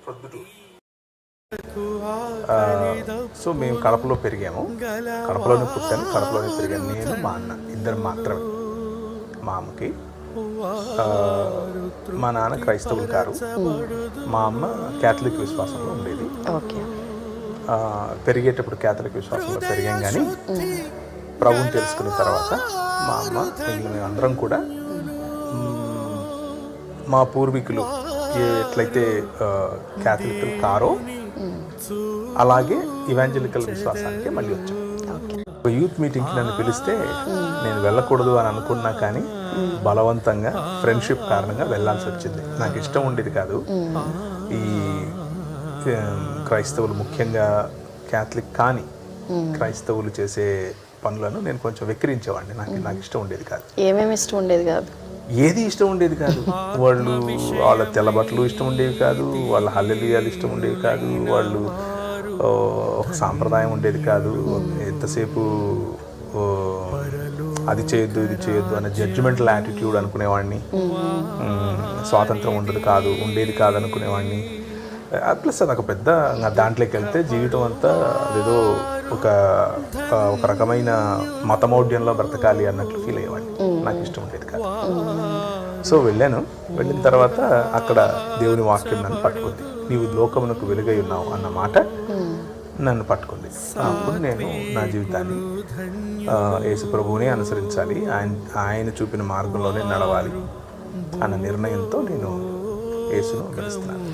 Proddatur. So మేము కడపలో పెరిగాము, కడపలోనే పుట్టాను, కడపలోనే పెరిగాను. నేను మా అన్న ఇద్దరు మాత్రమే. మా అమ్మకి మా నాన్న క్రైస్తవులు కారు, మా అమ్మ క్యాథలిక్ విశ్వాసంలో ఉండేది. పెరిగేటప్పుడు క్యాథలిక్ విశ్వాసంలో పెరిగాం, కానీ ప్రభువుని తెలుసుకున్న తర్వాత మా అమ్మ మేమందరం కూడా మా పూర్వీకులు ఎట్లయితే క్యాథలిక్లు కారో అలాగే ఇవాంజలికల్ విశ్వాసానికి మళ్ళీ వచ్చాం. యూత్ మీటింగ్కి నన్ను పిలిస్తే నేను వెళ్ళకూడదు అని అనుకున్నా, కానీ బలవంతంగా ఫ్రెండ్షిప్ కారణంగా వెళ్ళాల్సి వచ్చింది. నాకు ఇష్టం ఉండేది కాదు ఈ క్రైస్తవులు, ముఖ్యంగా క్యాథలిక్ కానీ క్రైస్తవులు చేసే పనులను నేను కొంచెం వెక్కిరించేవాడిని. నాకు ఇష్టం ఉండేది కాదు. ఏమేమి ఇష్టం ఉండేది కాదు? ఏది ఇష్టం ఉండేది కాదు. వాళ్ళ తెల్లబట్టలు ఇష్టం ఉండేవి కాదు, వాళ్ళ హల్లెలూయాలు ఇష్టం ఉండేవి కాదు, వాళ్ళు ఒక సాంప్రదాయం ఉండేది కాదు. ఎంతసేపు అది చేయొద్దు ఇది చేయొద్దు అనే జడ్జిమెంటల్ యాటిట్యూడ్ అనుకునేవాడిని. స్వాతంత్రం ఉండేది కాదు అనుకునేవాడిని. ప్లస్ అది ఒక పెద్ద దాంట్లోకి వెళ్తే జీవితం అంతా అదేదో ఒక రకమైన మతమౌఢ్యంలో బ్రతకాలి అన్నట్లు ఫీల్ అయ్యేవాడిని. నాకు ఇష్టం ఉండేది కాదు. సో వెళ్ళిన తర్వాత అక్కడ దేవుని వాక్యం నన్ను పట్టుకుంది. నీవు లోకమునకు వెలుగై ఉన్నావు అన్న మాట నన్ను పట్టుకుంది. అప్పుడు నేను నా జీవితాన్ని యేసు ప్రభువునే అనుసరించాలి, ఆయన చూపిన మార్గంలోనే నడవాలి అన్న నిర్ణయంతో నేను యేసును వెలుస్తున్నాను.